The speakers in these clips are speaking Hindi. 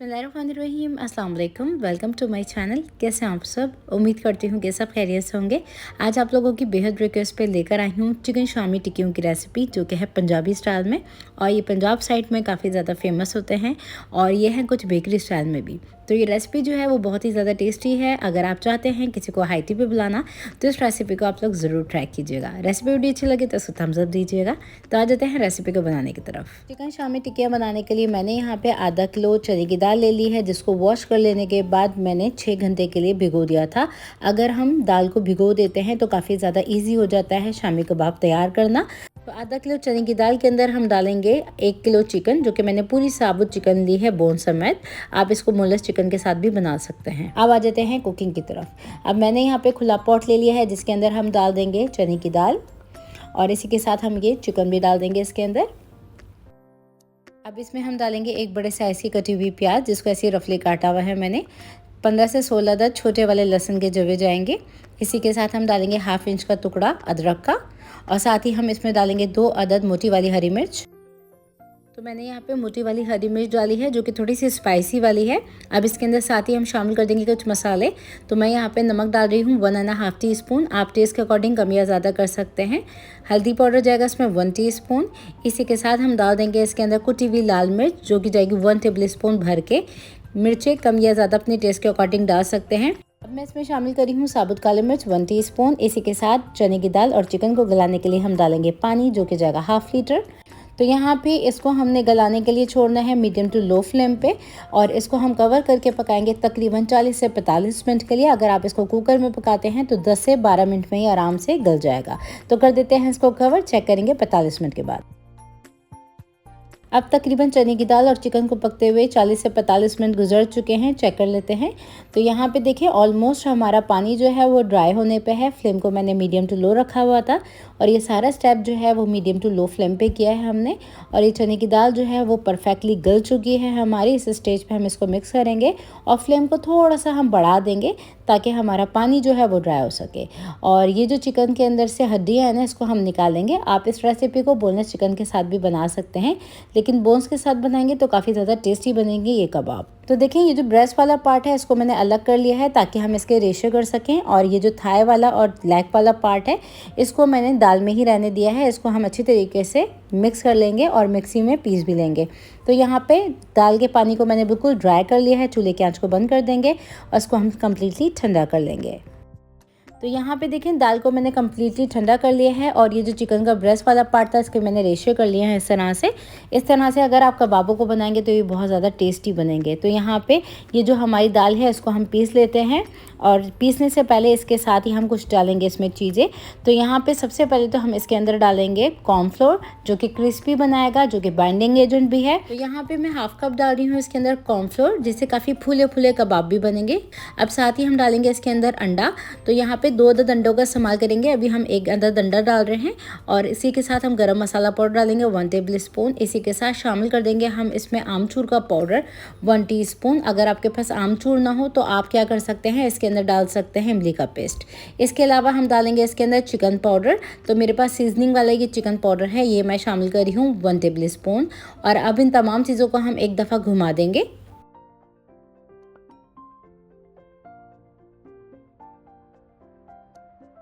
बिस्मिल्लाहिर्रहमानिर्रहीम, अस्सलाम वालेकुम। Welcome to my channel. कैसे हैं आप सब? उम्मीद करती हूँ कि सब खैरियत से होंगे। आज आप लोगों की बेहद रिक्वेस्ट पे लेकर आई हूँ चिकन शामी टिक्कियों की रेसिपी, जो कि है पंजाबी स्टाइल में। और ये पंजाब साइड में काफ़ी ज़्यादा फेमस होते हैं और ये है कुछ बेकरी स्टाइल में भी। तो ये रेसिपी जो है वो बहुत ही ज़्यादा टेस्टी है। अगर आप चाहते हैं किसी को हाई टी पे बुलाना तो इस रेसिपी को आप लोग ज़रूर ट्राई कीजिएगा। रेसिपी वीडियो अच्छी लगे तो उसको थम्स अप दीजिएगा। तो आ जाते हैं रेसिपी को बनाने की तरफ। चिकन शामी टिक्कियाँ बनाने के लिए मैंने यहाँ पे आधा किलो चने की दाल ले ली है, जिसको वॉश कर लेने के बाद मैंने 6 घंटे के लिए भिगो दिया था। अगर हम दाल को भिगो देते हैं तो काफ़ी ज़्यादा ईजी हो जाता है शामी कबाब तैयार करना। तो आधा किलो चने की दाल के अंदर हम डालेंगे 1 किलो चिकन, जो कि मैंने पूरी साबुत चिकन ली है बोन समेत। आप इसको बोनलेस चिकन के साथ भी बना सकते हैं। अब आ जाते हैं कुकिंग की तरफ। अब मैंने यहाँ पे खुला पॉट ले लिया है, जिसके अंदर हम डाल देंगे चने की दाल और इसी के साथ हम ये चिकन भी डाल देंगे इसके अंदर। अब इसमें हम डालेंगे एक बड़े साइज की कटी हुई प्याज, जिसको ऐसे रफली काटा हुआ है मैंने। 15 से 16 अदद छोटे वाले लहसुन के जवे जाएंगे। इसी के साथ हम डालेंगे 1/2 इंच का टुकड़ा अदरक का और साथ ही हम इसमें डालेंगे 2 अदद मोटी वाली हरी मिर्च। तो मैंने यहाँ पे मोटी वाली हरी मिर्च डाली है, जो कि थोड़ी सी स्पाइसी वाली है। अब इसके अंदर साथ ही हम शामिल कर देंगे कुछ मसाले। तो मैं यहाँ पे नमक डाल रही हूँ 1.5 टीस्पून। आप टेस्ट के अकॉर्डिंग कम या ज़्यादा कर सकते हैं। हल्दी पाउडर जाएगा इसमें 1 टीस्पून। इसी के साथ हम डाल देंगे इसके अंदर कुटी हुई लाल मिर्च, जो कि जाएगी 1 टेबल स्पून भर के। मिर्चें कम या ज़्यादा अपने टेस्ट के अकॉर्डिंग डाल सकते हैं। अब मैं इसमें शामिल करी हूँ साबुत काली मिर्च 1 टीस्पून। इसी के साथ चने की दाल और चिकन को गलाने के लिए हम डालेंगे पानी, जो कि जाएगा 1/2 लीटर। तो यहाँ पे इसको हमने गलाने के लिए छोड़ना है मीडियम टू लो फ्लेम पे और इसको हम कवर करके पकाएंगे तकरीबन 40 से 45 मिनट के लिए। अगर आप इसको कुकर में पकाते हैं तो 10 से 12 मिनट में ही आराम से गल जाएगा। तो कर देते हैं इसको कवर, चेक करेंगे 45 मिनट के बाद। अब तकरीबन चने की दाल और चिकन को पकते हुए 40 से 45 मिनट गुजर चुके हैं। चेक कर लेते हैं। तो यहाँ पे देखिए ऑलमोस्ट हमारा पानी जो है वो ड्राई होने पे है। फ्लेम को मैंने मीडियम टू लो रखा हुआ था और ये सारा स्टेप जो है वो मीडियम टू लो फ्लेम पे किया है हमने। और ये चने की दाल जो है वो परफेक्टली गल चुकी है हमारी। इस स्टेज पे हम इसको मिक्स करेंगे और फ्लेम को थोड़ा सा हम बढ़ा देंगे ताकि हमारा पानी जो है वो ड्राई हो सके। और ये जो चिकन के अंदर से हड्डियाँ हैं ना, इसको हम निकालेंगे। आप इस रेसिपी को बोनलेस चिकन के साथ भी बना सकते हैं, लेकिन बोन्स के साथ बनाएंगे तो काफ़ी ज़्यादा टेस्टी बनेंगे ये कबाब। तो देखिए ये जो ब्रेस्ट वाला पार्ट है इसको मैंने अलग कर लिया है ताकि हम इसके रेशे कर सकें। और ये जो थाई वाला और लेग वाला पार्ट है इसको मैंने दाल में ही रहने दिया है। इसको हम अच्छी तरीके से मिक्स कर लेंगे और मिक्सी में पीस भी लेंगे। तो यहाँ पे दाल के पानी को मैंने बिल्कुल ड्राई कर लिया है। चूल्हे की आंच को बंद कर देंगे और इसको हम कम्प्लीटली ठंडा कर लेंगे। तो यहाँ पे देखें दाल को मैंने कम्प्लीटली ठंडा कर लिया है और ये जो चिकन का ब्रेस्ट वाला पार्ट था इसके मैंने रेशे कर लिए हैं इस तरह से। इस तरह से अगर आप कबाबों को बनाएंगे तो ये बहुत ज़्यादा टेस्टी बनेंगे। तो यहाँ पे ये जो हमारी दाल है इसको हम पीस लेते हैं और पीसने से पहले इसके साथ ही हम कुछ डालेंगे इसमें चीज़ें। तो यहाँ पे सबसे पहले तो हम इसके अंदर डालेंगे कॉर्नफ्लोर, जो कि क्रिस्पी बनाएगा, जो कि बाइंडिंग एजेंट भी है। तो यहाँ पे मैं 1/2 कप डाल रही हूँ इसके अंदर कॉर्नफ्लोर, जिससे काफ़ी फूले फूले कबाब भी बनेंगे। अब साथ ही हम डालेंगे इसके अंदर अंडा। तो यहाँ पे 2 अदद अंडों का इस्तेमाल करेंगे। अभी हम 1 अदद अंडा डाल रहे हैं और इसी के साथ हम गरम मसाला पाउडर डालेंगे 1 टेबल स्पून। इसी के साथ शामिल कर देंगे हम इसमें आमचूर का पाउडर 1 टीस्पून। अगर आपके पास आमचूर ना हो तो आप क्या कर सकते हैं, इसके अंदर डाल सकते हैं इमली का पेस्ट। इसके अलावा हम डालेंगे इसके अंदर चिकन पाउडर। तो मेरे पास सीजनिंग वाला ये चिकन पाउडर है, ये मैं शामिल कर रही हूँ 1 टेबल स्पून। और अब इन तमाम चीज़ों को हम एक दफ़ा घुमा देंगे।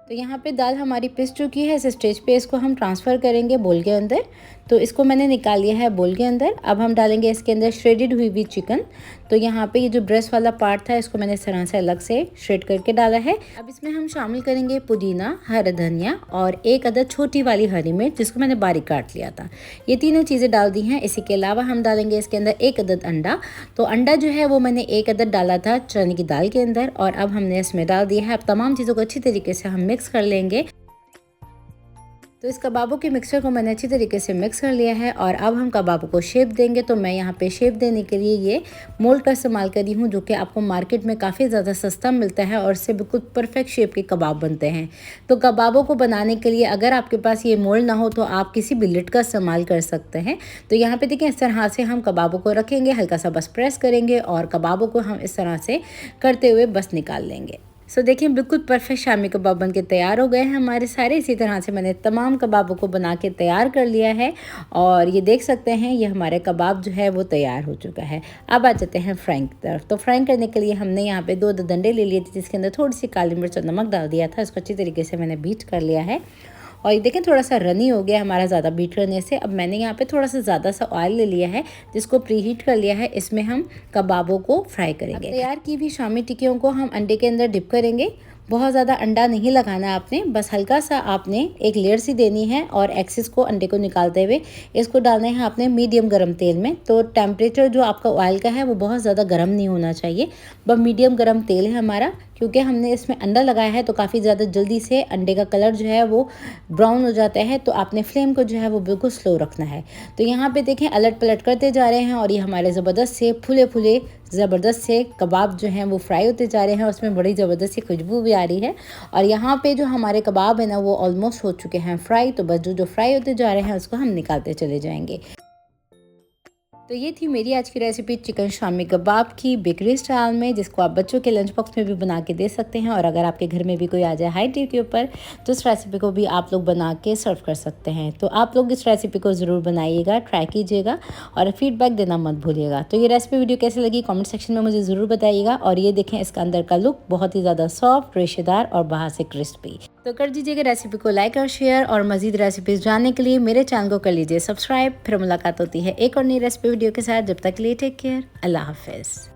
तो यहाँ पे दाल हमारी पिस चुकी है। इस स्टेज पे इसको हम ट्रांसफ़र करेंगे बोल के अंदर। तो इसको मैंने निकाल लिया है बोल के अंदर। अब हम डालेंगे इसके अंदर श्रेडेड हुई हुई चिकन। तो यहाँ पे ये जो ब्रेस्ट वाला पार्ट था इसको मैंने इस तरह से अलग से श्रेड करके डाला है। अब इसमें हम शामिल करेंगे पुदीना, हरा धनिया और 1 अदद छोटी वाली हरी मिर्च, जिसको मैंने बारीक काट लिया था। ये तीनों चीज़ें डाल दी हैं। इसी के अलावा हम डालेंगे इसके अंदर 1 अदद अंडा। तो अंडा जो है वो मैंने 1 अदद डाला था चने की दाल के अंदर और अब हमने इसमें डाल दिया है। अब तमाम चीज़ों को अच्छी तरीके से हम मिक्स कर लेंगे। तो इस कबाबों के मिक्सचर को मैंने अच्छी तरीके से मिक्स कर लिया है और अब हम कबाबों को शेप देंगे। तो मैं यहाँ पे शेप देने के लिए ये मोल्ड का इस्तेमाल करी हूँ, जो कि आपको मार्केट में काफ़ी ज़्यादा सस्ता मिलता है और इससे बिल्कुल परफेक्ट शेप के कबाब बनते हैं। तो कबाबों को बनाने के लिए अगर आपके पास ये मोल्ड ना हो तो आप किसी भी लिड का इस्तेमाल कर सकते हैं। तो यहाँ पे देखिए इस तरह से हम कबाबों को रखेंगे, हल्का सा बस प्रेस करेंगे और कबाबों को हम इस तरह से करते हुए बस निकाल लेंगे। सो देखिए बिल्कुल परफेक्ट शामी कबाब बन के तैयार हो गए हैं हमारे सारे। इसी तरह से मैंने तमाम कबाबों को बना के तैयार कर लिया है और ये देख सकते हैं ये हमारे कबाब जो है वो तैयार हो चुका है। अब आ जाते हैं फ्राइंग की तरफ। तो फ्राइंग करने के लिए हमने यहाँ पे 2 डंडे ले लिए थे जिसके अंदर थोड़ी सी काली मिर्च और नमक डाल दिया था। इसको अच्छी तरीके से मैंने बीट कर लिया है और ये देखें थोड़ा सा रनी हो गया हमारा ज़्यादा बीट करने से। अब मैंने यहाँ पे थोड़ा सा ज़्यादा सा ऑयल ले लिया है जिसको प्रीहीट कर लिया है। इसमें हम कबाबों को फ्राई करेंगे। तैयार की भी शामी टिक्कियों को हम अंडे के अंदर डिप करेंगे। बहुत ज़्यादा अंडा नहीं लगाना आपने, बस हल्का सा आपने एक लेयर सी देनी है और एक्सिस को अंडे को निकालते हुए इसको डालना है आपने मीडियम गर्म तेल में। तो टेम्परेचर जो आपका ऑयल का है वो बहुत ज़्यादा गर्म नहीं होना चाहिए, बस मीडियम गर्म तेल है हमारा। क्योंकि हमने इसमें अंडा लगाया है तो काफ़ी ज़्यादा जल्दी से अंडे का कलर जो है वो ब्राउन हो जाता है, तो आपने फ्लेम को जो है वो बिल्कुल स्लो रखना है। तो यहाँ पे देखें अलट पलट करते जा रहे हैं और ये हमारे ज़बरदस्त से फुले फुले ज़बरदस्त से कबाब जो हैं वो फ्राई होते जा रहे हैं। उसमें बड़ी ज़बरदस्त सी खुशबू भी आ रही है और यहाँ पे जो हमारे कबाब है ना वो ऑलमोस्ट हो चुके हैं फ्राई। तो बस जो फ्राई होते जा रहे हैं उसको हम निकालते चले जाएंगे। तो ये थी मेरी आज की रेसिपी चिकन शामी कबाब की बेकरी स्टाइल में, जिसको आप बच्चों के लंच बॉक्स में भी बना के दे सकते हैं। और अगर आपके घर में भी कोई आ जाए हाई टी के ऊपर तो इस रेसिपी को भी आप लोग बना के सर्व कर सकते हैं। तो आप लोग इस रेसिपी को ज़रूर बनाइएगा, ट्राई कीजिएगा और फीडबैक देना मत भूलिएगा। तो ये रेसिपी वीडियो कैसे लगी कॉमेंट सेक्शन में मुझे ज़रूर बताइएगा। और ये देखें इसका अंदर का लुक बहुत ही ज़्यादा सॉफ्ट, रेशेदार और बाहर से क्रिस्पी। तो कर दीजिएगा रेसिपी को लाइक और शेयर और मज़ीद रेसिपीज़ जानने के लिए मेरे चैनल को कर लीजिए सब्सक्राइब। फिर मुलाकात होती है एक और नई रेसिपी वीडियो के साथ। जब तक के लिए टेक केयर, अल्लाह हाफिज़।